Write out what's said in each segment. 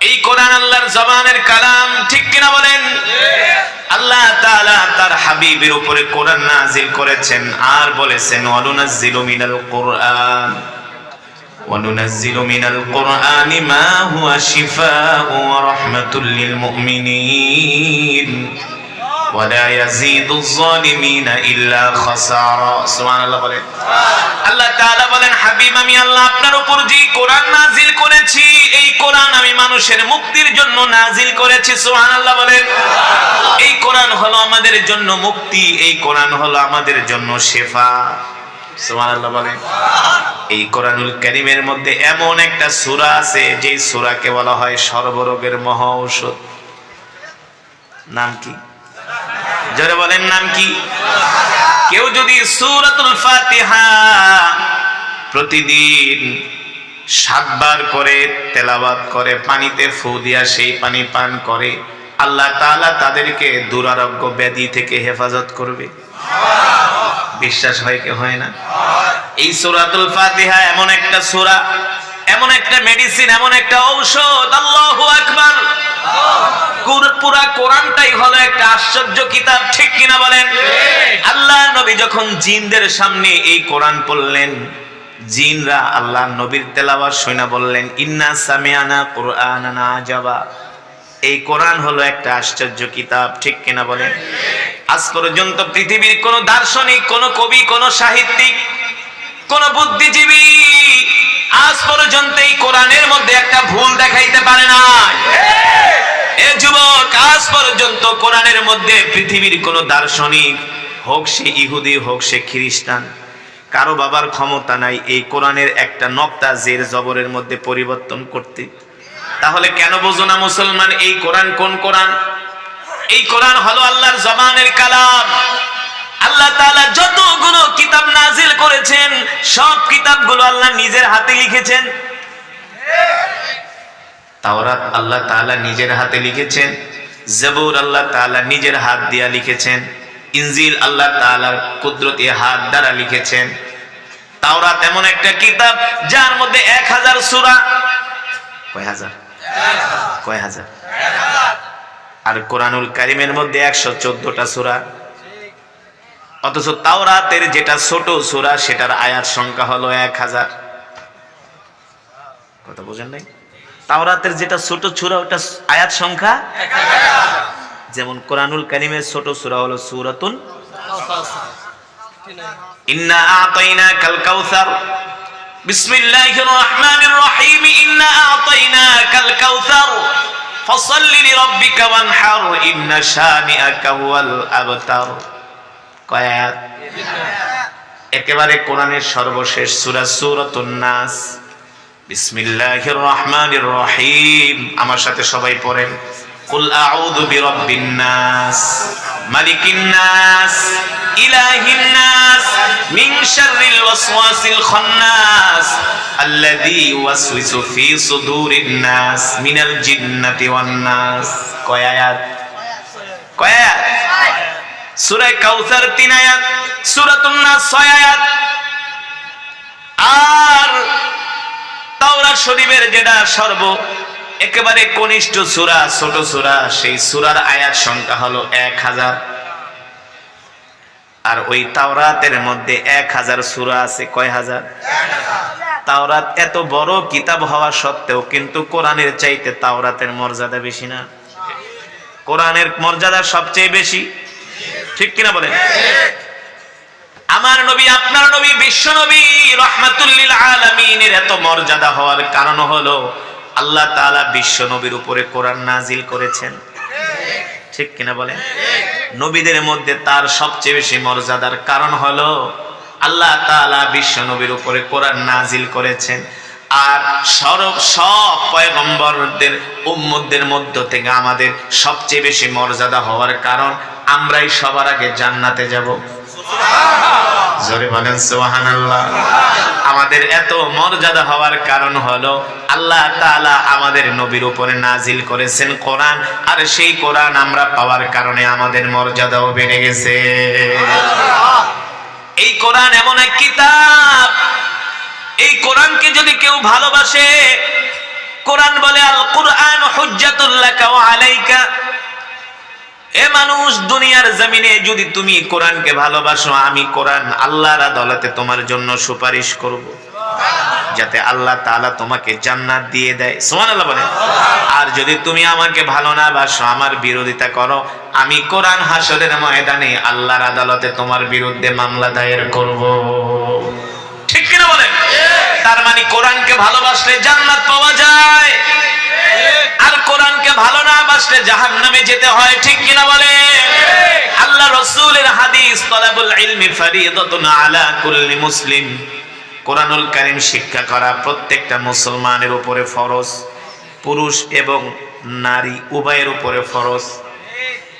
এই কোরআন আল্লাহর জবানের কালাম, ঠিক কিনা বলেন? আল্লাহ তাআলা তার হাবিবের উপরে কোরআন নাযিল করেছেন আর বলেছেন ওয়ানুনাজ্জিলু মিনাল কুরআন ওয়ানুনাজ্জিলু মিনাল কুরআনি মা হুয়া শিফাa'un ওয়া রাহমাতুল লিল মুমিনিন ওয়া লা ইয়াজিদুয যালিমিনা ইল্লা খাসারা। সুবহানাল্লাহ বলেন। আল্লাহ তাআলা বলেন, হাবিব আমি আল্লাহ আপনার উপর যে কোরআন নাযিল করেছি, এই কোরআন আমি মানুষের মুক্তির জন্য নাযিল করেছি। সুবহানাল্লাহ বলেন। এই কোরআন হলো আমাদের জন্য মুক্তি, এই কোরআন হলো আমাদের জন্য শিফা। সুবহানাল্লাহ বলেন। এই কোরআনুল কারীমের মধ্যে এমন একটা সূরা আছে যে সূরাকে বলা হয় সর্বরোগের মহা ঔষধ। নাম কি? জোরে বলেন, নাম কি? কেউ যদি সূরাতুল ফাতিহা প্রতিদিন 7 বার করে তেলাওয়াত করে, পানিতে ফু দিয়া সেই পানি পান করে, আল্লাহ তাআলা তাদেরকে দুরারোগ্য ব্যাধি থেকে হেফাজত করবে। বিশ্বাস হয় কি হয় না? এই সূরাতুল ফাতিহা এমন একটা সূরা, এমন একটা মেডিসিন, এমন একটা ঔষধ। আল্লাহু আকবার। পুরা কোরআনটাই হলো একটা আশ্চর্য কিতাব, ঠিক কিনা বলেন? আল্লাহ নবী যখন জিনদের সামনে এই কোরআন পড়লেন, জিনরা আল্লাহ নবীর তেলাওয়াত শুনে বললেন ইন্না সামিআনা কুরআনান আজাবা। এই কোরআন হলো একটা আশ্চর্য কিতাব, ঠিক কিনা বলেন? আজ পর্যন্ত পৃথিবীর কোন দার্শনিক, কোন কবি, কোন সাহিত্যিক, কোন বুদ্ধিজীবী আজ পর্যন্ত এই কোরআনের মধ্যে একটা ভুল দেখাইতে পারে না। এ যুবক, আজ পর্যন্ত কোরআনের মধ্যে পৃথিবীর কোন দার্শনিক, হোক সে ইহুদি হোক সে খ্রিস্টান, কারো বাবার ক্ষমতা নাই এই কোরআনের একটা নক্তা জের জবরের মধ্যে পরিবর্তন করতে। তাহলে কেন বোঝো না মুসলমান এই কোরআন কোন কোরআন? এই কোরআন হলো আল্লাহর জবানের কালাম। আল্লাহ তাআলা যতগুলো কিতাব নাযিল করেছেন সব কিতাবগুলো আল্লাহ নিজের হাতে লিখেছেন। তাওরাত আল্লাহ তাআলা নিজের হাতে লিখেছেন, জবুর আল্লাহ তাআলা নিজের হাত দিয়ে লিখেছেন, ইনজিল আল্লাহ তাআলার কুদরতি হাত দ্বারা লিখেছেন। তাওরাত এমন একটা কিতাব যার মধ্যে 1000 সূরা। কয় হাজার? কয় হাজার? আর কোরআনুল কারীমের মধ্যে 114টা সূরা। অথচ তাওরাতের যেটা ছোট সূরা সেটার আয়াত সংখ্যা হলো 1000। কথা বুঝেন নাই? তাওরাতের যেটা ছোট সূরা ওটা আয়াত সংখ্যা 1000। যেমন কোরআনুল কারীমের ছোট সূরা হলো সূরাতুন ইন্না আ'তাইনাকাল কাউসার। বিসমিল্লাহির রহমানির রহিম। ইন্না আ'তাইনাকাল কাউসার ফাসাল্লি লিরাব্বিকা ওয়ানহার ইন্না শানিআকা হুয়াল আবতার। কয় আয়াত? একেবারে কোরআনের সর্বশেষ সূরা সূরাতুন নাস। বিসমিল্লাহির রহমানির রহিম। আমার সাথে সবাই পড়েন, কুল আউযু বিরাব্বিন নাস মালিকিন নাস ইলাহিন নাস মিন শাররিল ওয়াসওয়াসিল খান্নাস আল্লাযী ইউওয়াসওয়িসু ফি সুদুরিন নাস মিনাল জিন্নাতি ওয়ান নাস। কয় আয়াত? কয় আয়াত? সূরা কাউসার 3 আয়াত, সূরাতুন নাস 6 আয়াত। আর তাওরাত শরীফের যেটা একেবারে কনিষ্ঠ সূরা, ছোট সূরা, সেই সূরার আয়াত সংখ্যা হলো 1000। আর ওই তাওরাতের মধ্যে 1000 সূরা আছে। কয় হাজার? 1000। তাওরাত এত বড় কিতাব হওয়া সত্ত্বেও কিন্তু কোরআনের চাইতে তাওরাতের মর্যাদা বেশি না? কোরআনের মর্যাদা সবচেয়ে বেশি, ঠিক কিনা বলেন? আমার নবী, আপনার নবী, বিশ্ব নবী রাহমাতুল লিল আলামিনের এত মর্যাদা হওয়ার কারণ হলো আল্লাহ তাআলা বিশ্ব নবীর উপরে কোরআন নাযিল করেছেন, ঠিক কিনা বলেন? নবীদের মধ্যে তার সবচেয়ে বেশি মর্যাদার কারণ হলো আল্লাহ তাআলা বিশ্ব নবীর উপরে কোরআন নাযিল করেছেন। আর সব পয়গম্বরদের উম্মতদের মধ্য থেকে আমাদের সবচেয়ে বেশি মর্যাদা হওয়ার কারণ আমরাই সবার আগে জান্নাতে যাব। জোরে বলেন সুবহানাল্লাহ। আমাদের এত মর্যাদা হওয়ার কারণ হলো আল্লাহ তাআলা আমাদের নবীর উপরে নাযিল করেছেন কোরআন, আর সেই কোরআন আমরা পাওয়ার কারণে আমাদের মর্যাদাও বেড়ে গেছে। এই কোরআন এমন এক কিতাব, এই কোরআনকে যদি কেউ ভালোবাসে, কোরআন বলে আল কুরআন লাকা ওয়া আলাইকা। এ মানুষ, দুনিয়ার জমিনে যদি তুমি কোরআনকে ভালোবাসো, আমি কোরআন আল্লাহর আদালতে তোমার জন্য সুপারিশ করব, যাতে আল্লাহ তাআলা তোমাকে জান্নাত দিয়ে দেয়। সুবহানাল্লাহ বলেন। আর যদি তুমি আমাকে ভালো না বাসো, আমার বিরোধিতা করো, আমি কোরআন হাসরের ময়দানে আল্লাহর আদালতে তোমার বিরুদ্ধে মামলা দায়ের করব। ঠিক কিনা বলেন? তার মানে কোরআনকে ভালোবাসলে জান্নাত পাওয়া যায়, আর কোরআনকে ভালো না বাসলে জাহান্নামে যেতে হয়। ঠিক কিনা বলেন? আল্লাহ রাসূলের হাদিস, তালাবুল ইলমি ফরিদাতুন আলা কুল্লি মুসলিম। কোরআনুল কারীম শিক্ষা করা প্রত্যেকটা মুসলমানের উপরে ফরজ, পুরুষ এবং নারী উভয়ের উপরে ফরজ।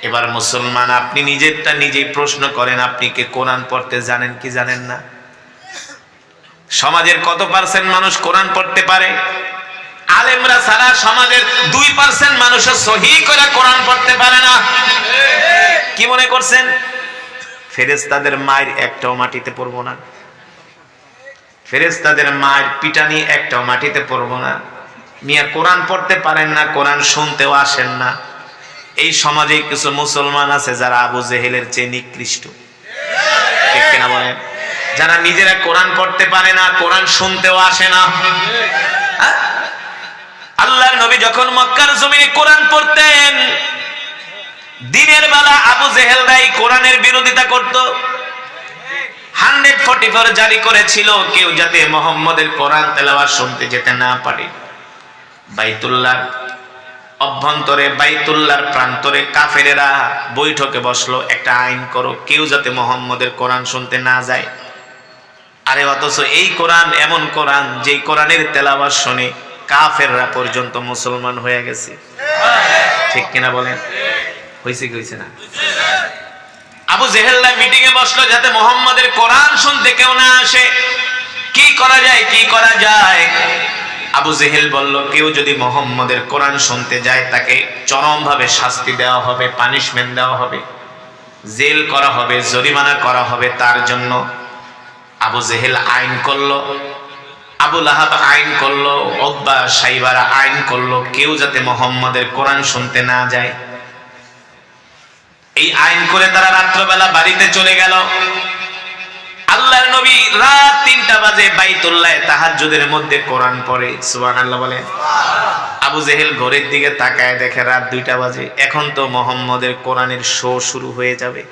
এবার মুসলমান, আপনি নিজেরটা নিজেই প্রশ্ন করেন, আপনি কি কোরআন পড়তে জানেন কি জানেন না? সমাজের কত পার্সেন্ট মানুষ কোরআন পড়তে পারে? আলেমরা সারা সমাজের 2% মানুষও সহিহ করে কোরআন পড়তে পারে না। কি মনে করছেন ফেরেশতাদের মায়ের একটাও মাটিতে পড়বো না? ফেরেশতাদের মায়ের পিটানি একটাও মাটিতে পড়বো না? মিয়া কোরআন পড়তে পারেন না, কোরআন শুনতেও আসেন না। এই সমাজে কিছু মুসলমান আছে যারা আবু জেহেলের চেয়ে নিকৃষ্ট। ঠিক কিনা বলেন? যারা নিজেরা কোরআন পড়তে পারে না, কোরআন শুনতেও আসে না। আল্লাহর নবী যখন মক্কার জমিনে কোরআন পড়তেন, দিনের বেলা আবু জেহেলরাই কোরআনের বিরোধিতা করত। 144 জারি করেছিল, কেউ যাতে মুহাম্মদের কোরআন তেলাওয়াত শুনতে যেতে না পারে। বাইতুল্লাহর অভ্যন্তরে, বাইতুল্লাহর প্রান্তরে কাফেরেরা বৈঠকে বসলো, একটা আইন করো, কেউ যাতে মুহাম্মদের কোরআন শুনতে না যায়। আরে অথচ এই কোরআন এমন কোরআন, যেই কোরআনের তেলাওয়াত শুনে কাফেররা পর্যন্ত মুসলমান হয়ে গেছে। ঠিক কিনা বলেন? হইছে কি হইছে না? আবু জেহেলরা মিটিং এ বসলো যাতে মুহাম্মাদের কোরআন শুনতে কেউ না আসে। কি করা যায়, কি করা যায়? আবু জেহেল বলল, কেউ যদি মুহাম্মাদের কোরআন শুনতে যায় তাকে চরমভাবে শাস্তি দেওয়া হবে, পানিশমেন্ট দেওয়া হবে, জেল করা হবে, জরিমানা করা হবে। তার জন্য আবু জেহেল আইন করলো, আবু লাহাব আইন করলো, উতবা সাইবারা আইন করলো, কেউ যাতে মুহাম্মাদের কোরআন শুনতে না যায়। এই আইন করে তারা রাত্রবেলা বাড়িতে চলে গেল। আল্লাহর নবী রাত 3টা বাজে বাইতুল্লাহে তাহাজ্জুদের মধ্যে কোরআন পড়ে। সুবহানাল্লাহ বলেন। আবু জেহেল ঘড়ির দিকে তাকায়, দেখে রাত 2টা বাজে, এখন তো মুহাম্মাদের কোরআনের শো শুরু হয়ে যাবে।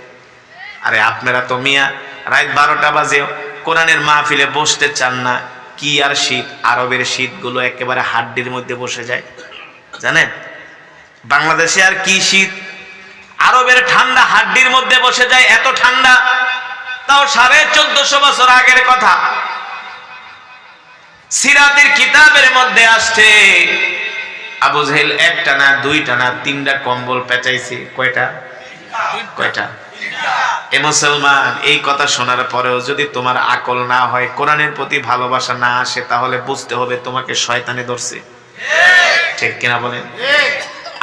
আরে আপনারা তো মিয়া রাত 12টা বাজে কোরআনের মাহফিলে বসতে চান না। কি আর শীত, আরবের শীতগুলো একেবারে হাড্ডির মধ্যে বসে যায়, জানেন? বাংলাদেশে আর কি শীত, আরবের ঠান্ডা হাড্ডির মধ্যে বসে যায়, এত ঠান্ডা। তাও 1450 বছর আগের কথা। সিরাতের কিতাবের মধ্যে আসছে, আবু জেহেল 1টা না 2টা না 3টা কম্বল পেঁচাইছে। কয়টা? এ মুসলমান, এই কথা শোনার পরেও যদি তোমার আকল না হয়, কোরআনের প্রতি ভালোবাসা না আসে, তাহলে বুঝতে হবে তোমাকে শয়তানে ধরছে। ঠিক কিনা বলেন?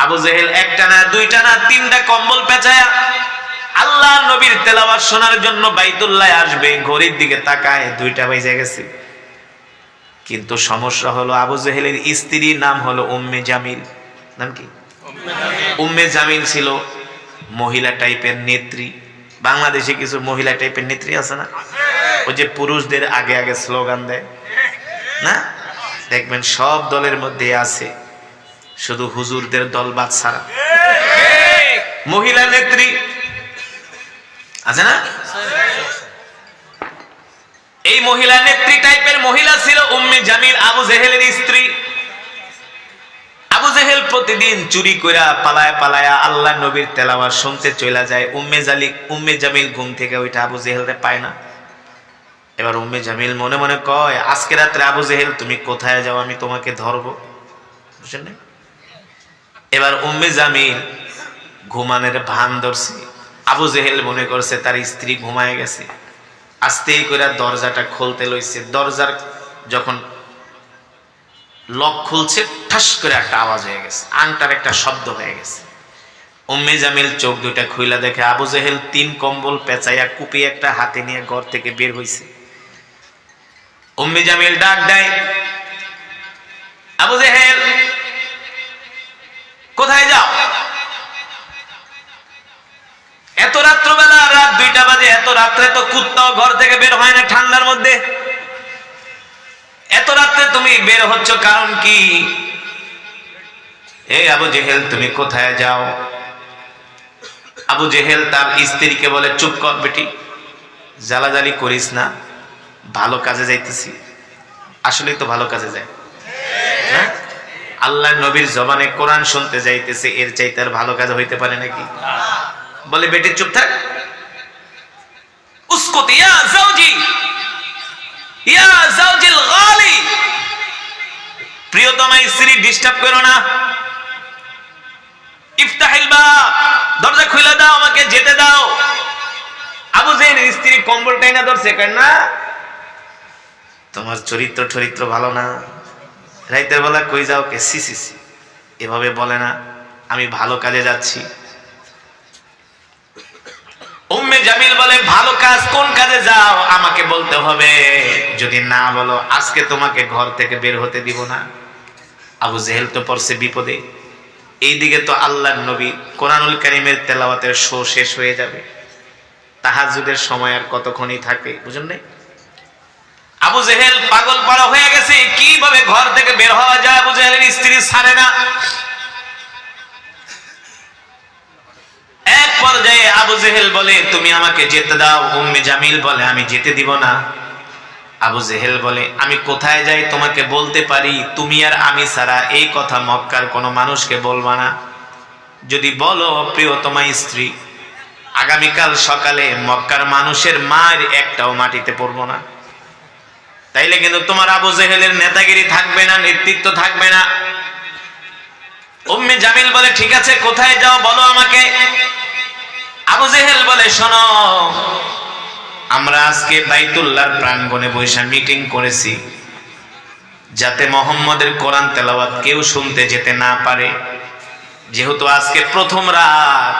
আবু জেহেল 1টা না 2টা না 3টা কম্বল পেঁচায়া আল্লাহ নবীর তেলাওয়াত শোনার জন্য বাইতুল্লাহে আসবে, ঘড়ির দিকে তাকায় 2টা বেজে গেছে। কিন্তু সমস্যা হলো, আবু জেহেলের স্ত্রীর নাম হলো উম্মে জামিল। নাম কি? উম্মে জামিল ছিল মহিলা টাইপের নেত্রী। বাংলাদেশে কিছু মহিলা টাইপের নেত্রী আছে না, ওই যে পুরুষদের আগে আগে স্লোগান দেয় না, দেখবেন সব দলের মধ্যে আছে, শুধু হুজুরদের দল বাদ ছাড়া। মহিলা নেত্রী আছে না? এই মহিলা নেত্রী টাইপের মহিলা ছিল উম্মে জামিল, আবু জেহেলের স্ত্রী। আবু জেহেল প্রতিদিন চুরি কইরা পালায়া পালায়া আল্লাহ নবীর তেলাওয়াত শুনতে চলে যায়। উম্মে জামিল ঘুম থেকে ওইটা আবু জেহেলরে পায় না। এবার উম্মে জামিল মনে মনে কয়, আজকে রাত্রে আবু জেহেল তুমি কোথায় যাও, আমি তোমাকে ধরবো। বুঝছেন? এবার উম্মে জামিল ঘুমানোর ভান ধরছে। আবু জেহেল মনে করছে তার স্ত্রী ঘুমায় গেছে, আস্তেই করে দরজাটা খুলতে লইছে। দরজার যখন লক খুলছে, ঠাস করে একটা আওয়াজ হয়ে গেছে, আংটার একটা শব্দ হয়ে গেছে। উম্মে জামিল চোখ দুইটা খুইলা দেখে আবু জেহেল 3 কম্বল পেঁচাইয়া কুপি একটা হাতে নিয়ে ঘর থেকে বের হইছে। উম্মে জামিল ডাক দেয়, আবু জেহেল কোথায় এত রাত্রে তো কুত্তাও ঘর থেকে বের হয় না ঠান্ডার মধ্যে, এত রাত্রে তুমি বের হচ্ছ কারণ কি? এ আবু জেহেল তুমি কোথায় যাও? আবু জেহেল তার স্ত্রীকে বলে, চুপ কর বেটি, জ্বালাজালি করিস না, ভালো কাজে যাইতেছি। আসলেই তো ভালো কাজে যায়, হ্যাঁ? আল্লাহ নবীর জবানে কোরআন শুনতে যাইতেছে, এর চাইতে আর ভালো কাজ হইতে পারে নাকি? বলে, বেটি চুপ থাক। উসকুত ইয়া যাওজি, ইয়া যাওজিল গালি, প্রিয়তমা স্ত্রী ডিস্টার্ব করো না। ইফতাহিল বাব, দরজা খুলে দাও, আমাকে যেতে দাও। আবু জেহেলের স্ত্রী কম্বল টাইনা ধরছে, কেন না তোমার চরিত্র ভালো না, রাইতের বেলা কই যাও কে? সি সি সি, এভাবে বলে না, আমি ভালো কাজে যাচ্ছি। উম্মে জামিল বলে, ভালো কাজ কোন কাজে যাও আমাকে বলতে হবে, যদি না বলো আজকে তোমাকে ঘর থেকে বের হতে দিব না। আবু জেহেল তো পড়ছে বিপদে, এইদিকে তো আল্লাহর নবী কোরআনুল কারীমের তেলাওয়াতের শো শেষ হয়ে যাবে, তাহাজ্জুদের সময় আর কতক্ষণই থাকে, বুঝুন নাই? আবু জেহেল পাগল পাড়া হয়ে গেছে, কিভাবে ঘর থেকে বের হওয়া যায়? আবু জেহেলের স্ত্রী ছাড়ে না। এক পর্যায়ে আবু জেহেল বলে, তুমি আমাকে যেতে দাও। উম্মে জামিল বলে, আমি যেতে দিব না। আবু জেহেল বলে, আমি কোথায় যাই তোমাকে বলতে পারি, তুমি আর আমি ছাড়া এই কথা মক্কার কোনো মানুষকে বলবা না। যদি বলো প্রিয়তমা স্ত্রী, আগামীকাল সকালে মক্কার মানুষের মায়ের একটাও মাটিতে পড়বো না। তাইলে কিন্তু তোমার আবু জেহেলের নেতাগিরি থাকবে না, নেতৃত্ব থাকবে না। উম্মে জামিল বলে, ঠিক আছে কোথায় যাও বলো আমাকে। আবু জেহেল বলে, শোনো, আমরা আজকে বাইতুল্লাহর প্রাঙ্গণে বৈশা মিটিং করেছি, যাতে মুহাম্মদের কোরআন তেলাওয়াত কেউ শুনতে যেতে না পারে। যেহেতু আজকে প্রথম রাত,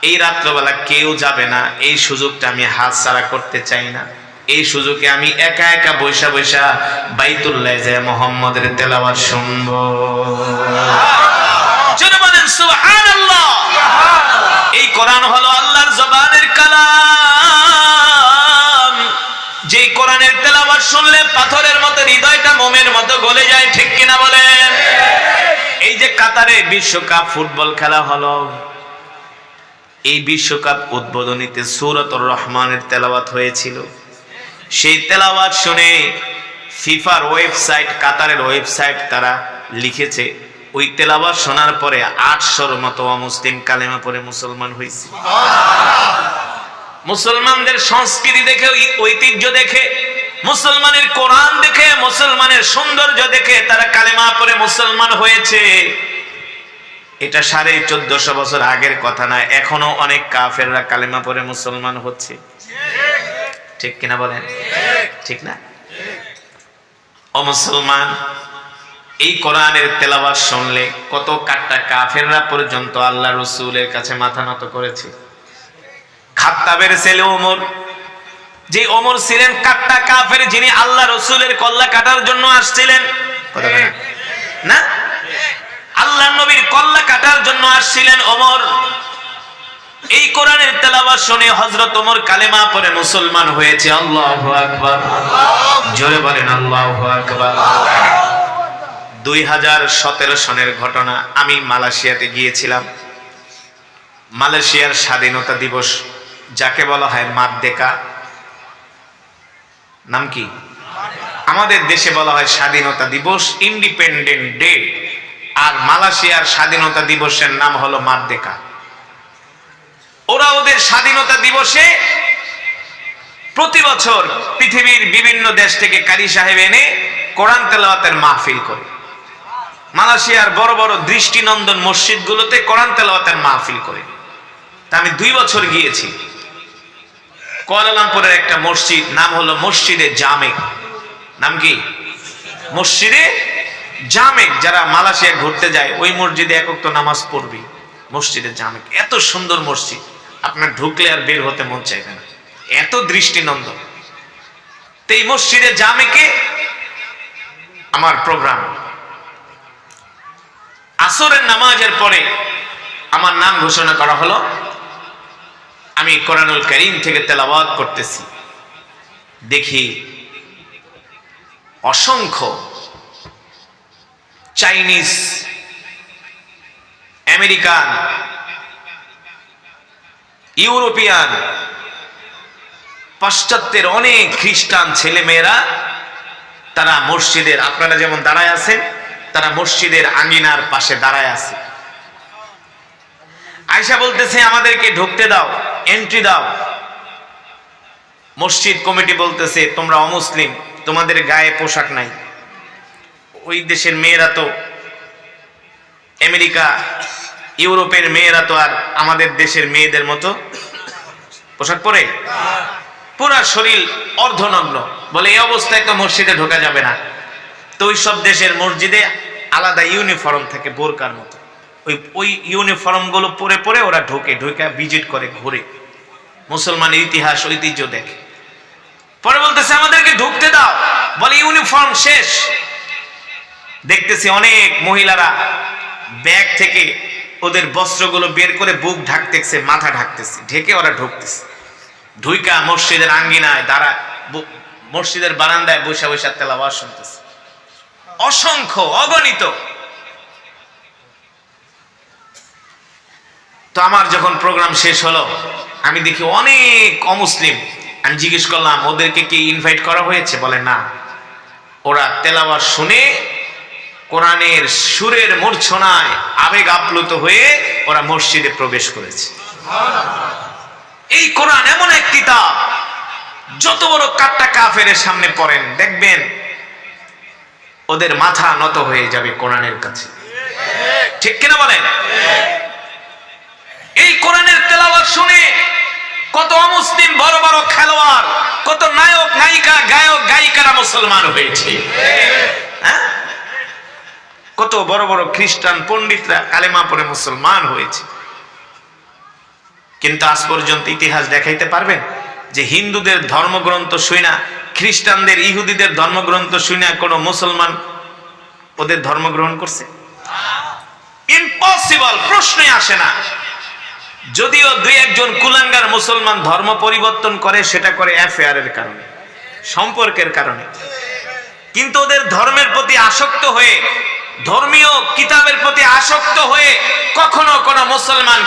এই রাত্রবেলা কেউ যাবে না, এই সুযোগটা আমি হাতছাড়া করতে চাই না। এই সুযোগে আমি একা একা বৈশা বৈশা বাইতুল্লাহ যায় মুহাম্মদের তেলাওয়াত শুনবো। জোরে বলেন সুবহানাল্লাহ। এই কোরআন হলো আল্লাহর জবানের কালাম, যেই কোরআনের তেলাওয়াত শুনলে পাথরের মতো হৃদয়টা মোমের মতো গলে যায়, ঠিক কিনা বলেন? এই যে কাতারে বিশ্বকাপ ফুটবল খেলা হলো, এই বিশ্বকাপ উদ্বোধনীতে সূরাতুর রহমানের তেলাওয়াত হয়েছিল। সেই তেলাওয়াত শুনে ফিফার ওয়েবসাইট, কাতারের ওয়েবসাইট, তারা লিখেছে ওই তেলাওয়াত শোনার পরে 800-র মতো অমুসলিম কালেমা পড়ে মুসলমান হয়েছে। মুসলমানদের সংস্কৃতি দেখে, ঐতিহ্য দেখে, মুসলমানের কোরআন দেখে, মুসলমানের সৌন্দর্য দেখে তারা কালেমা পড়ে মুসলমান হয়েছে। এটা 1450 বছর আগের কথা না, এখনো অনেক কাফেররা কালেমা পড়ে মুসলমান হচ্ছে, ঠিক কিনা বলেন? ঠিক না? ও মুসলমান, এই কোরআনের তেলাওয়াত শুনলে কত কাট্টা কাফেররা পর্যন্ত আল্লাহ রাসূলের কাছে মাথা নত করেছে। খাত্তাবের ছেলে ওমর, যে ওমর ছিলেন কাট্টা কাফের, যিনি আল্লাহ রাসূলের কল্লা কাটার জন্য আসছিলেন, না, আল্লাহ নবীর কল্লা কাটার জন্য আসছিলেন ওমর। এই কোরআনের তেলাওয়াত শুনে হযরত ওমর কালেমা পড়ে মুসলমান হয়েছে। আল্লাহু আকবার, জোরে বলেন আল্লাহু আকবার। 2017 সনের ঘটনা, আমি মালয়েশিয়াতে গিয়েছিলাম। মালয়েশিয়ার স্বাধীনতা দিবস, যাকে বলা হয় মারদেকা, নাম কি? আমাদের দেশে বলা হয় স্বাধীনতা দিবস, ইন্ডিপেন্ডেন্ট ডে, আর মালয়েশিয়ার স্বাধীনতা দিবসের নাম হলো মারদেকা। ওরা ওদের স্বাধীনতা দিবসে প্রতি বছর পৃথিবীর বিভিন্ন দেশ থেকে কারি সাহেব এনে কোরআন তেলাওয়াতের মাহফিল করে। মালয়েশিয়ার বড় বড় দৃষ্টিনন্দন মসজিদগুলোতে কোরআন তেলাওয়াতের মাহফিল করে। তা আমি 2 বছর গিয়েছি। কুয়ালালামপুরের একটা মসজিদ, নাম হলো মসজিদে জামেক। নাম কি? মসজিদে জামেক। যারা মালয়েশিয়া ঘুরতে যায় ওই মসজিদে এক ওয়াক্ত নামাজ পড়বি, মসজিদে জামেক। এত সুন্দর মসজিদ, আপনার ঢুকলে আর বের হতে মন চাইবে না, এত দৃষ্টিনন্দন। তো এই মসজিদে জামেকে আমার প্রোগ্রাম। আসরের নামাজের পরে আমার নাম ঘোষণা করা হলো। আমি কোরআনুল কারীম থেকে তেলাওয়াত করতেছি, দেখি অসংখ্য চাইনিজ, আমেরিকান, ইউরোপিয়ান, পাশ্চাত্যের অনেক খ্রিস্টান ছেলে মেয়েরা তারা মসজিদের, আপনারা যেমন দাঁড়ায় আছেন, তারা মসজিদের আঙ্গিনার পাশে দাঁড়ায় আছে। আয়েশা বলতেছে আমাদেরকে ঢুকতে দাও, এন্ট্রি দাও। মসজিদ কমিটি বলতেছে তোমরা অমুসলিম, তোমাদের গায়ে পোশাক নাই। ওই দেশের মেয়েরা তো, আমেরিকা ইউরোপের মেয়েরা তো আর আমাদের দেশের মেয়েদের মতো পোশাক পরে, পুরা শরীর অর্ধনগ্ন। বলে এই অবস্থায় তো মসজিদে ঢোকা যাবে না। তো ওই সব দেশের মসজিদে আলাদা ইউনিফর্ম থাকে বোরকার মতো, ওই ইউনিফর্ম গুলো পরে পরে ওরা ঢোকে, ঢোকে ভিজিট করে, ঘুরে, মুসলমানের ইতিহাস ঐতিহ্য দেখে। পরে বলতেছে আমাদেরকে ঢুকতে দাও। বলে ইউনিফর্ম শেষ। দেখতেছি অনেক মহিলারা ব্যাগ থেকে ওদের বস্ত্রগুলো বের করে বুক ঢাকতেছে, মাথা ঢাকতেছে, ঢেকে ওরা ঢুকতেছে। ঢুইকা মসজিদের আঙ্গিনায় দাঁড়া, মসজিদের বারান্দায় বসে বসে তেলাওয়াত শুনতেছে। অসংখ্য, অগণিত। তো আমার যখন প্রোগ্রাম শেষ হলো, আমি দেখি অনেক অমুসলিম। আমি জিজ্ঞেস করলাম ওদেরকে কি ইনভাইট করা হয়েছে? বলে না, ওরা তেলাওয়াত শুনে কোরআনের সুরের মূর্ছনায় আবেগ আপ্লুত হয়ে ওরা মসজিদে প্রবেশ করেছে। এই কোরআন এমন এক কিতাব, যত বড় কাট্টা কাফেরের সামনে পড়েন দেখবেন ওদের মাথা নত হয়ে যাবে কোরআনের কাছে। ঠিক কিনা বলেন? এই কোরআনের তেলাওয়াত শুনে কত অমুসলিম বড় বড় খেলোয়াড়, কত নায়ক নায়িকা, গায়ক গায়িকারা মুসলমান হয়েছে। হ্যাঁ, কত বড় বড় খ্রিস্টান পণ্ডিতরা কালেমা পড়ে মুসলমান হয়েছে। কিন্তু আজ পর্যন্ত ইতিহাস দেখাইতে পারবেন যে হিন্দুদের ধর্মগ্রন্থ শুইনা, খ্রিস্টানদের ইহুদিদের ধর্মগ্রন্থ শুইনা কোন মুসলমান ওদের ধর্ম গ্রহণ করছে? ইম্পসিবল, প্রশ্নই আসে না। যদিও দুই একজন কুলাঙ্গার মুসলমান ধর্ম পরিবর্তন করে, সেটা করে অ্যাফেয়ারের কারণে, সম্পর্কের কারণে। কিন্তু ওদের ধর্মের প্রতি আসক্ত হয়ে, ধর্মীয় কিতাবের প্রতি আসক্ত হয়ে কখনো কোনো মুসলমান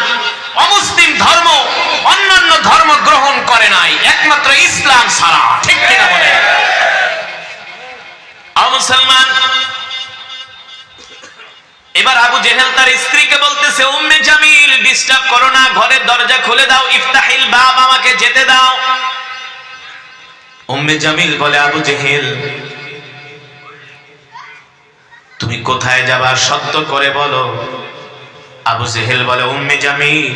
অমুসলিম ধর্ম, অন্যান্য ধর্ম গ্রহণ করে নাই, একমাত্র ইসলাম ছাড়া। ঠিক কিনা বলে? মুসলমান। এবার আবু জেহেল তার স্ত্রীকে বলতেছে উম্মে জামিল ডিস্টার্ব করো না, ঘরের দরজা খুলে দাও, ইফতাহিল বাব, আমাকে যেতে দাও। উম্মে জামিল বলে আবু জেহেল তুমি কোথায় যাবা, সত্য করে বলো। আবু জেহেল বলে উম্মে জামিল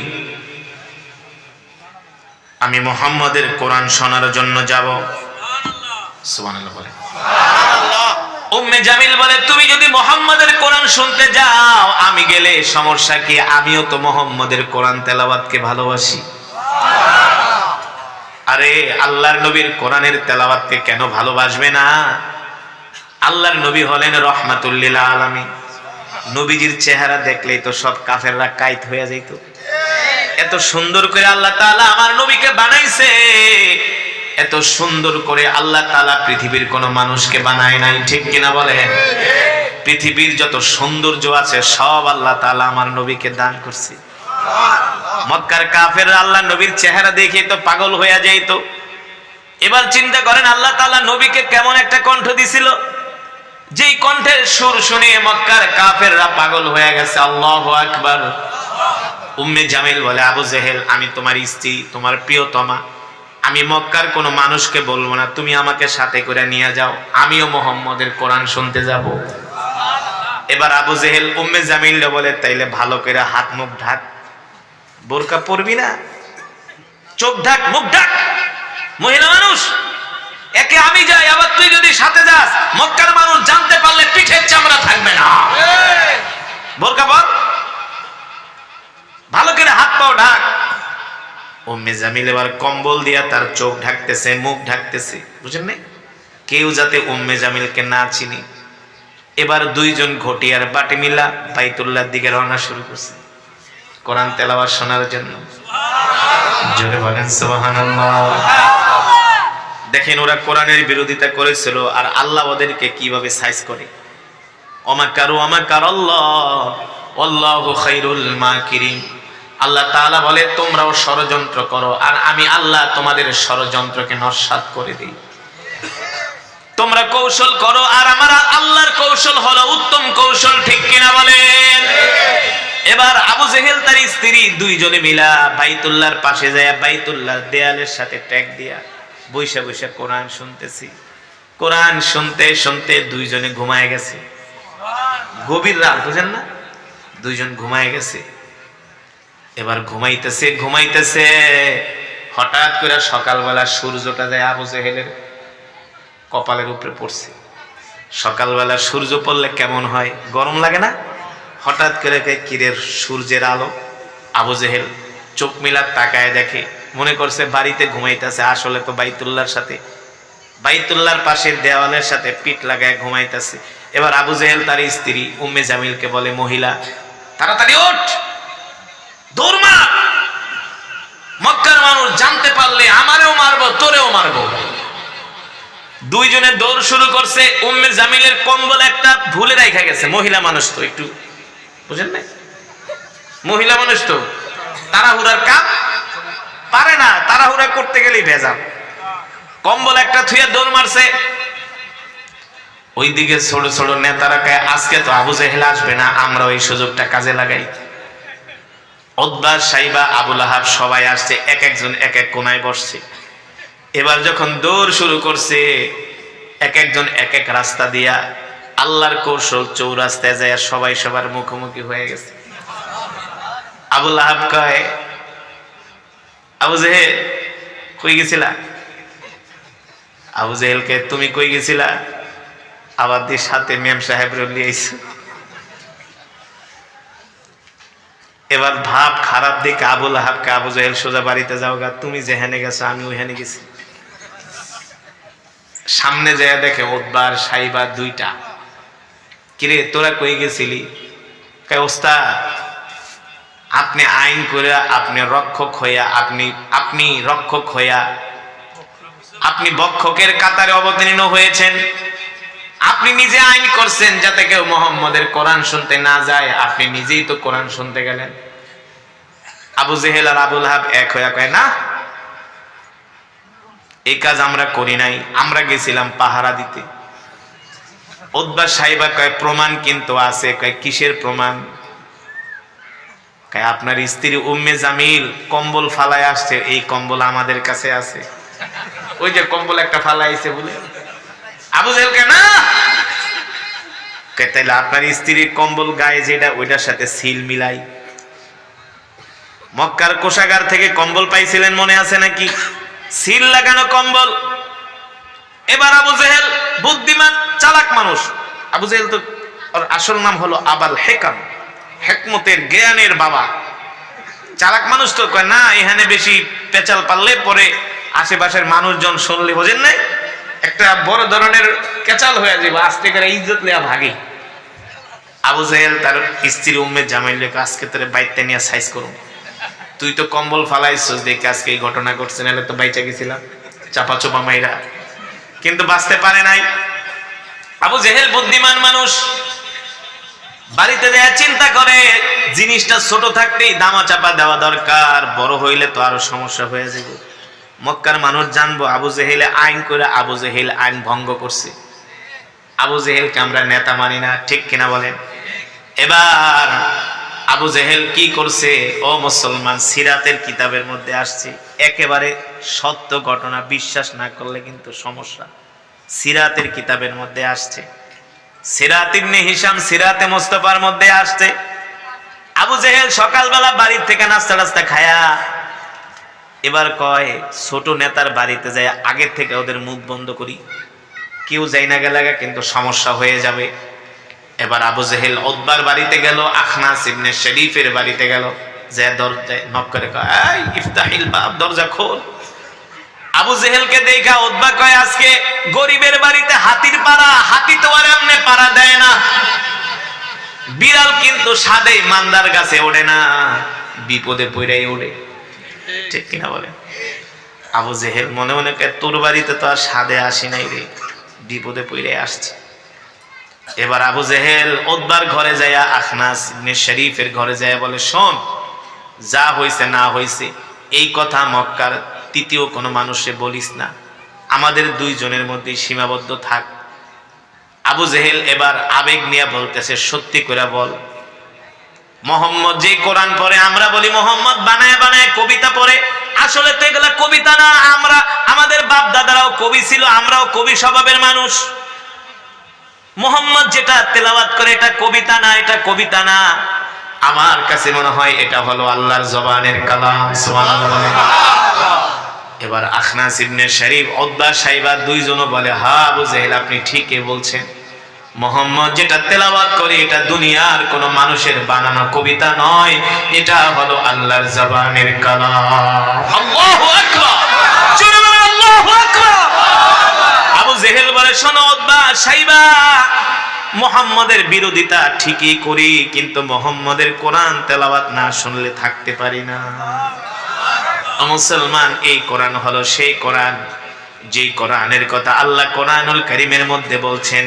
আমি মুহাম্মদের কোরআন শোনার জন্য যাব। সুবহানাল্লাহ বলে। উম্মে জামিল বলে তুমি যদি মুহাম্মদের কোরআন শুনতে যাও, আমি গেলে সমস্যা কি? আমিও তো মুহাম্মদের কোরআন তেলাওয়াতকে ভালোবাসি। আরে আল্লাহর নবীর কোরআনের তেলাওয়াতকে কেন ভালোবাসবে না? আল্লাহর নবী হলেন রহমাতুল লিল আলামিন। নবীজির চেহারা দেখলেই তো সব কাফেররা কাইত হয়ে যেত। এত সুন্দর করে আল্লাহ তাআলা আমার নবীকে বানাইছে, এত সুন্দর করে আল্লাহ তাআলা পৃথিবীর কোন মানুষকে বানায় নাই। ঠিক কিনা বলেন? পৃথিবীর যত সৌন্দর্য আছে সব আল্লাহ তাআলা আমার নবীকে দান করছে। মক্কার কাফেররা আল্লাহ নবীর চেহারা দেখে তো পাগল হয়ে যাইত। এবার চিন্তা করেন আল্লাহ তাআলা নবীকে কেমন একটা কণ্ঠ দিছিল, যেই কণ্ঠের সুর শুনে মক্কার কাফেররা পাগল হয়ে গেছে। আল্লাহু আকবার। উম্মে জামিল বলে আবু জেহেল আমি তোমার স্ত্রী, তোমার প্রিয়তমা, আমি মক্কার কোনো মানুষকে বলবো না, তুমি আমাকে সাথে করে নিয়ে যাও, আমিও মুহাম্মদের কোরআন শুনতে যাব। এবার আবু জেহেল উম্মে জামিলকে বলে তাইলে ভালো করে হাত মুখ ঢাক, বোরকা পরবি না, চোখ ঢাক, মুখ ঢাক, মহিলা মানুষ, একে আমি যাই, আবার তুই যদি সাথে যাস মক্কার মানুষ জানতে পারলে পিঠের চামড়া থাকবে না। বোরকা পর, ভালো করে হাত পাও ঢাক। উম্মে জামিল এবার কম্বল দিয়া তার চোখ ঢাকতেছে, মুখ ঢাকতেছে, বুঝেন না, কেউ যাতে উম্মে জামিলকে না চিনি। এবার দুইজন ঘটি আর বাটি মিলা বাইতুল্লাহর দিকে রওনা শুরু করছে কোরআন তেলাওয়াত শোনার জন্য। জোরে বলেন সুবহানাল্লাহ। দেখেন ওরা কোরআনের বিরোধিতা করেছিল আর আল্লাহ ওদেরকে কিভাবে সাইজ করে। ওমাকারু ওমাকারাল্লাহ ওয়াল্লাহু খায়রুল মাকিরিন। আল্লাহ তাআলা বলে তোমরাও ষড়যন্ত্র করো আর আমি আল্লাহ তোমাদের ষড়যন্ত্রকে নস্যাৎ করে দেই। তোমরা কৌশল করো আর আমার আল্লাহর কৌশল হলো উত্তম কৌশল, ঠিক কিনা বলেন? এবার আবু জেহেল তার স্ত্রী দুইজনে মিলা বাইতুল্লাহর পাশে যায়, বাইতুল্লাহর দেয়ালের সাথে ট্যাগ দিয়া বৈশা বৈশা কোরআন শুনতেছি। কোরআন শুনতে শুনতে দুইজনে ঘুমায় গেছে। গভীর রাত, বুঝেন না, দুইজন ঘুমায় গেছে। এবার ঘুমাইতেছে ঘুমাইতেছে হঠাৎ করে সকালবেলা সূর্যটা যায় আবু জেহেলের কপালের উপরে পড়ছে। সকালবেলা সূর্য পড়লে কেমন হয়, গরম লাগে না? হঠাৎ করে কিরের সূর্যের আলো। আবু জেহেল চোখ মিলা তাকায় দেখে, মনে করছে বাড়িতে ঘুমাইতেছে, আসলে তো বাইতুল্লাহর সাথে বাইতুল্লাহর পাশের দেওয়ালের সাথে পিঠ লাগায় ঘুমাইতেছে। এবার আবু জেহেল তার স্ত্রী উম্মে জামিলকে বলে, মহিলা তাড়াতাড়ি ওঠ, দৌড় মার, মক্কার মানুষ জানতে পারলে আমারেও মারবো তোরেও মারবো। দুইজনে দৌড় শুরু করছে। উম্মে জামিলের কম্বল একটা ভুলে রাখা গেছে। মহিলা মানুষ তো একটু বুঝেন না, মহিলা মানুষ তো তাড়াহুড়ার কাম পারে না, তাড়াহুড়া করতে গেলেই ভেজাল। কম্বল একটা থুয়ে দৌড় মারছে। ওইদিকে ছোট ছোট নেতারা কয় আজকে তো আবু জেহেল আসবে না, আমরা ওই সুযোগটা কাজে লাগাই। উতবা, সাইবা, আবু লাহাব সবাই আসছে, এক একজন এক এক কোনায় বসছে। এবার যখন দৌড় শুরু করছে, এক একজন এক এক রাস্তা দিয়া আল্লাহর কৌশল চৌরাস্তায় যায় সবাই সবার মুখোমুখি হয়ে গেছে। আবু লাহাব কয়, আবু জেহেল কই গেছিলা? আবু জেহেলকে তুমি কই গেছিলা? আবার দিয়ে সাথে মেম সাহেব লিয়েছে। এবার ভাব খারাপ দিকে আবু লাহাবকে, আবু জেহেল সোজা বাড়িতে যাও গা, তুমি যেখানে গেছো আমি ওইখানে গেছি। সামনে যায় দেখে উতবার সাইবা দুইটা। কিরে তোরা কই গেছিলি? কয় ওস্তাদ আপনি আইন করে আপনি রক্ষক হইয়া আপনি রক্ষক হইয়া আপনি বক্ষকের কাতারে অবতীর্ণ হয়েছেন। আপনি নিজে আইন করছেন যাতে কেউ মুহাম্মদের কোরআন শুনতে না যায়, আপনি নিজেই তো কোরআন শুনতে গেলেন। আবু জেহেল আর আবু লাহাব এক হইয়া কয় না, এই কাজ আমরা করি নাই, আমরা গেছিলাম পাহারা দিতে। উতবা সাইবা কয় প্রমাণ কিন্তু আছে। কয় কিসের প্রমাণ? কয় আপনার স্ত্রী উম্মে জামিল কম্বল ফালায় আসছে, এই কম্বল আমাদের কাছে আছে। ওই যে কম্বল একটা ফালাইছে বলে। আবু জেহেল কয় না। কয় তাইলে আপনার স্ত্রীর কম্বল গায়ে যেটা ওইটার সাথে সিল মিলাই। মক্কার কোষাগার থেকে কম্বল পাইছিলেন মনে আছে নাকি? সিল লাগানো কম্বল। এবার আবু জেহেল বুদ্ধিমান চালাক মানুষ। আবু জেহেল তো ওর আসল নাম হলো আবাল হেকাম, হেকমতের জ্ঞানের বাবা। চালাক মানুষ তো কয় না এখানে বেশি পেঁচাল পারলে পরে আশেপাশের মানুষজন শুনলে, বোঝেন নাই, একটা বড় ধরনের কেচাল হয়ে যাবে, আস্তে করে ইজ্জত নেওয়া ভাগে। আবু জেহেল তার স্ত্রী উম্মে জামিল আজকে তোর বাইতে নিয়ে সাইজ করুন, তুই তো কম্বল ফালাইছস দেখে আজকে এই ঘটনা ঘটছে, নাহলে তো বাইচা গেছিলাম চাপা চোপা মাইরা। কিন্তু বাঁচতে পারে নাই। আবু জেহেল বুদ্ধিমান মানুষ, বাড়িতে যায় চিন্তা করে জিনিসটা ছোট থাকতেই দামা চাপা দেওয়া দরকার, বড় হইলে তো আরো সমস্যা হয়ে যাবে। মক্কার মানুষ জানবো আবু জেহেলে আইন করে আবু জেহেল আইন ভঙ্গ করছে। আবু জেহেলকে আমরা নেতা মানি না, ঠিক কিনা বলেন? এবার আবু জেহেল কি করছে? ও মুসলমান, সিরাতের কিতাবের মধ্যে আসছে, একেবারে সত্য ঘটনা, বিশ্বাস না করলে কিন্তু সমস্যা। সিরাতের কিতাবের মধ্যে আসছে, সিরাত ইবনে হিশাম সিরাতে মুস্তাফার মধ্যে আসছে। আবু জেহেল সকালবেলা বাড়ির থেকে নাস্তা টাস্তা খায়া এবার কয় ছোট নেতার বাড়িতে যায় আগের থেকে ওদের মুখ বন্ধ করি, কেউ যাই না গেলে কিন্তু সমস্যা হয়ে যাবে। এবার আবু জেহেল উতবার বাড়িতে গেল, আখনাস ইবনে শরীফের বাড়িতে গেল, যে দরজায় নক করে কয় এই ইফতাহিল বাব, দরজা খোল। আবু জেহেলকে দেখা উতবা কয় আজকে গরিবের বাড়িতে হাতির পাড়া, হাতি তো আর এমনি পাড়া দেয় না। বিড়াল কিন্তু সাদে মান্দার গাছে ওড়ে না, বিপদে পড়েই ওড়ে। ঠিক কিনা বলেন? আবু জেহেল মনে মনে তোর বাড়িতে তো আর সাদে আসি নাই রে, বিপদে পড়ে আসছে। এবার আবু জেহেল ওতবার ঘরে যায়া আখনাস ইবনে শরীফের ঘরে যায়া বলে, শোন, যা হইছে না হইছে এই কথা মক্কার তৃতীয় কোনো মানুষে বলিস না, আমাদের দুইজনের মধ্যে সীমাবদ্ধ থাক। আবু জেহেল এবার আবেগ নিয়ে বলতেছে, সত্যি করে বল, মোহাম্মদ যে কোরআন পড়ে আমরা বলি মোহাম্মদ বানায় বানায় কবিতা পড়ে, আসলে তো এগুলা কবিতা না, আমরা আমাদের বাপ দাদারাও কবি ছিল, আমরাও কবি স্বভাবের মানুষ। মোহাম্মদ যেটা তেলাওয়াত করে এটা কবিতা না, এটা কবিতা না, আমার কাছে মনে হয় এটা হলো আল্লাহর জবানের কালাম। সুবহানাল্লাহ। এবার আখনাস ইবনে শরীফ, উতবা, সাইবা দুইজনও বলে, হ্যাঁ আবু জেহেল আপনি ঠিকই বলছেন, মোহাম্মদ যেটা তেলাওয়াত করে এটা দুনিয়ার কোন মানুষের বানানো কবিতা নয়, এটা হলো আল্লাহর জবানের কালাম। আল্লাহু আকবার, জোরে বলেন আল্লাহু আকবার। আবু জেহেল বলে, শোনো উতবা, সাইবা, মুহাম্মাদের বিরোধিতা ঠিকই করি, কিন্তু মুহাম্মাদের কোরআন তেলাওয়াত না শুনলে থাকতে পারি না। মুসলমান, এই কোরআন হলো সেই কোরআন যেই কোরআনের কথা আল্লাহ কোরআনুল কারীমের মধ্যে বলছেন,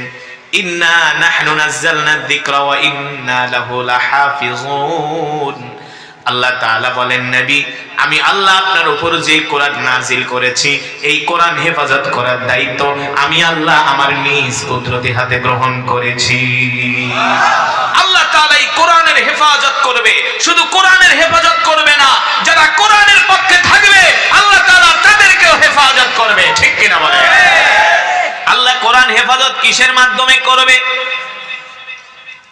ইন্না নাহনু নাযালনা যিকরা ওয়া ইন্না লাহু লাহাফিজুন। আল্লাহ তাআলা বলেন, নবী আমি আল্লাহ আপনার উপর যে কোরআন নাজিল করেছি এই কোরআন হেফাজত করার দায়িত্ব আমি আল্লাহ আমার নিজ কুদরতি হাতে গ্রহণ করেছি। আল্লাহ তাআলা এই কোরআনের হেফাজত করবে, শুধু কোরআনের হেফাজত করবে না, যারা কোরআনের পক্ষে থাকবে আল্লাহ তাআলা তাদেরকেও হেফাজত করবে। ঠিক কিনা বলেন? আল্লাহ কোরআন হেফাজত কিসের মাধ্যমে করবে?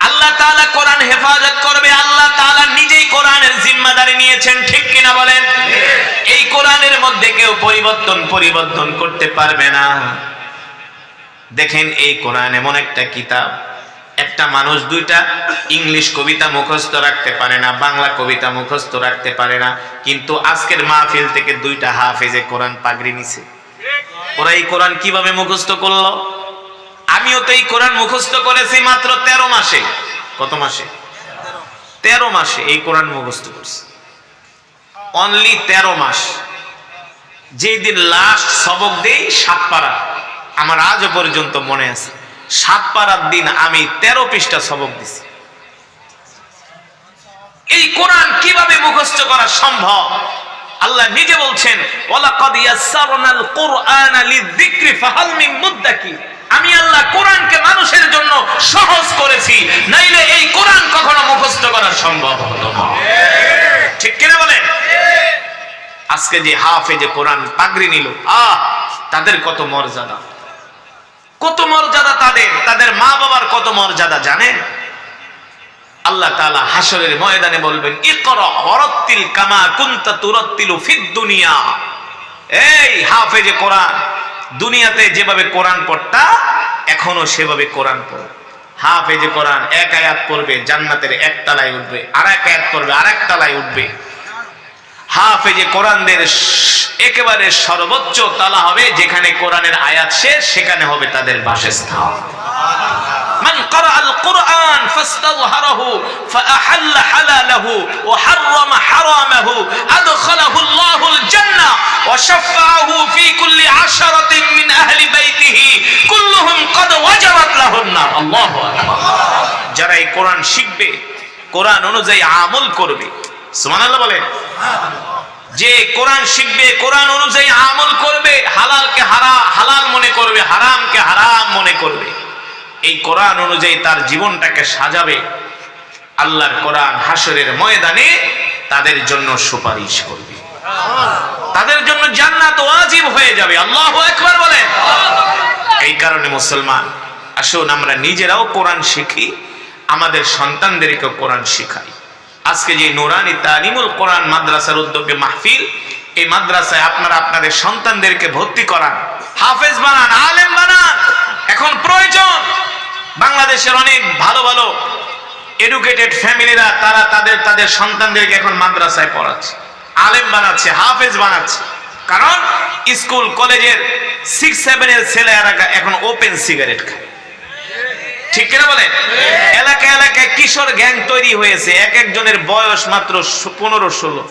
আল্লাহ তাআলা কোরআন হেফাজত করবে, আল্লাহ তাআলা নিজেই কোরআনের জিম্মাদারি নিয়েছেন। ঠিক কিনা বলেন? এই কোরআনের মধ্যে কেউ পরিবর্তন করতে পারবে না। দেখেন, এই কোরআন এমন একটা কিতাব, একটা মানুষ দুইটা ইংলিশ কবিতা মুখস্থ রাখতে পারে না, বাংলা কবিতা মুখস্থ রাখতে পারে না, কিন্তু আজকের মাহফিল থেকে দুইটা হাফেজে কোরআন পাগড়ি নিছে। ওরা এই কোরআন কিভাবে মুখস্থ করলো? আমিও তো এই কোরআন মুখস্থ করেছি মাত্র 13 মাসে। কত মাসে? 13 মাসে এই কোরআন মুখস্থ করছি, অনলি 13 মাস। যেই দিন লাস্ট সবক দেই 7 পারা, আমার আজও পর্যন্ত মনে আছে, 7 পারার দিন আমি 13 পৃষ্ঠা সবক দিছি। এই কোরআন কিভাবে মুখস্থ করা সম্ভব? আল্লাহ নিজে বলছেন, ওয়ালাকাদ ইয়াসসারনাল কুরআনা লিযিকরি ফাহাল মিন মুদ্দাকির। আমি আল্লাহ কোরআনকে মানুষের জন্য সহজ করেছি, নাইলে এই কোরআন কখনো মুখস্থ করা সম্ভব হতো না। ঠিক কিনা বলেন? আজকে যে হাফেজে কোরআন পাগড়ি নিল, তাদের কত মর্যাদা, কত মর্যাদা তাদের মা বাবার কত মর্যাদা জানেন? আল্লাহ তাআলা হাশরের ময়দানে বলবেন, ইকরা ওয়ারাত্তিল কামা কুনতা তুরাত্তিলু ফিদ দুনিয়া। এই হাফেজে কোরআন, দুনিয়াতে যেভাবে কোরআন পড়তা এখনো সেভাবে কোরআন পড়ো। হাফেজে কোরআন এক আয়াত পড়বে জান্নাতের এক তলায় উঠবে, আর এক আয়াত পড়বে আর এক তলায় উঠবে। হাফেজে কোরআনদের একেবারে সর্বোচ্চ তালা হবে যেখানে কোরআনের আয়াত শেষ, সেখানে হবে তাদের বাসস্থান। মান ক্বারাআল কুরআন ফাস্তাযহারাহু ফাআহাল্লা হালালাহু ওয়া হাররামা হারামাহু আদখালাহু আল্লাহুল জান্নাহ ওয়া শাফাআহু ফি কুল্লি আশরাতিন মিন আহলি বাইতিহি কুল্লুহুম ক্বাদ ওয়াজাবাত লাহুন নার। আল্লাহু আকবার। যারা এই কোরআন শিখবে, কোরআন অনুযায়ী আমল করবে, সুবহানাল্লাহ বলেন, যে কোরআন শিখবে, কোরআন অনুযায়ী আমল করবে, হালালকে হালাল মনে করবে, হারামকে হারাম মনে করবে, এই কোরআন অনুযায়ী তার জীবনটাকে সাজাবে, আল্লাহর কোরআন হাশরের ময়দানে তাদের জন্য সুপারিশ করবে, তাদের জন্য জান্নাত ওয়াজিব হয়ে যাবে। আল্লাহু আকবার বলেন। এই কারণে মুসলমান, আসুন আমরা নিজেরাও কোরআন শিখি, আমাদের সন্তানদেরকে কোরআন শিখাই। আজকে যে নুরানি তালিমুল কোরআন মাদ্রাসার উদ্যোগে মাহফিল, এই মাদ্রাসায় আপনারা আপনাদের সন্তানদেরকে ভর্তি করান, হাফেজ বানান, আলেম বানান। এখন প্রয়োজন, বাংলাদেশের অনেক ভালো ভালো এডুকেটেড ফ্যামিলিরা তারা তাদের সন্তানদেরকে এখন মাদ্রাসায় পড়াচ্ছে, আলেম বানাচ্ছে, হাফেজ বানাচ্ছে। কারণ স্কুল কলেজের 6-7 এর ছেলেরা এখন ওপেন সিগারেট খায়। ঠিক কিনা বলেন? এলাকায় এলাকায় কিশোর গ্যাং তৈরি হয়েছে, এক একজনের বয়স মাত্র 15-16।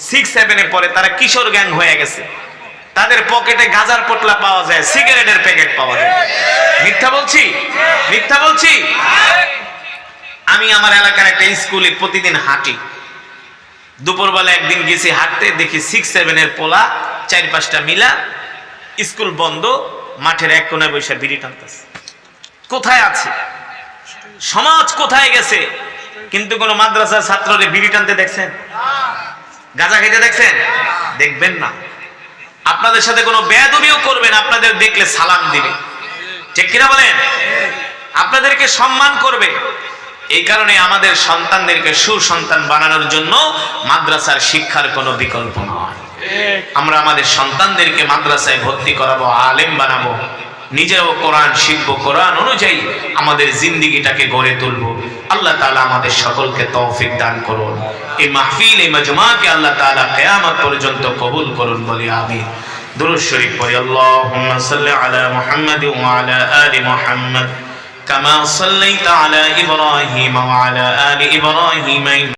6-7 পরে তারা কিশোর গ্যাং হয়ে গেছে, তাদের পকেটে গাঁজার পোটলা পাওয়া যায়, সিগারেটের প্যাকেট পাওয়া যায়। মিথ্যা বলছি? মিথ্যা বলছি? আমি আমার এলাকার একটা স্কুলে প্রতিদিন হাঁটি, দুপুরবেলা একদিন গেছি হাঁটতে, দেখি 6-7 পোলা 4-5টা মিলা, স্কুল বন্ধ, মাঠের এক কোণায় বসে বিড়ি টানতেছে। কোথায় আছে সমাজ, কোথায় গেছে? কিন্তু কোন মাদ্রাসার ছাত্ররে বিড়ি টানতে দেখছেন? গাঁজা খেতে দেখছেন? দেখবেন না। আপনাদের সাথে কোনো বেয়াদবিও করবেন, আপনাদের দেখলে সালাম দিবে, ঠিক কিনা বলেন? আপনাদেরকে সম্মান করবে। এই কারণে আমাদের সন্তানদেরকে সুসন্তান বানানোর জন্য মাদ্রাসার শিক্ষার কোনো বিকল্প নয়। আমরা আমাদের সন্তানদেরকে মাদ্রাসায় ভর্তি করাবো, আলেম বানাবো, নিজেও কোরআন শিখবো, কোরআন অনুযায়ী আমাদের জিন্দেগিটাকে গড়ে তুলবো। আল্লাহ তাআলা আমাদের সকলকে তৌফিক দান করুন। এই মাহফিল, এই মাজমাকে আল্লাহ তাআলা কিয়ামত পর্যন্ত কবুল করুন, বলি আমিন। দুরূদ শরীফ পড়ি। আল্লাহুম্মা সাল্লি আলা মুহাম্মাদ ওয়া আলা আলি মুহাম্মাদ কামা সাল্লাইতা আলা ইব্রাহিম ওয়া আলা আলি ইব্রাহিম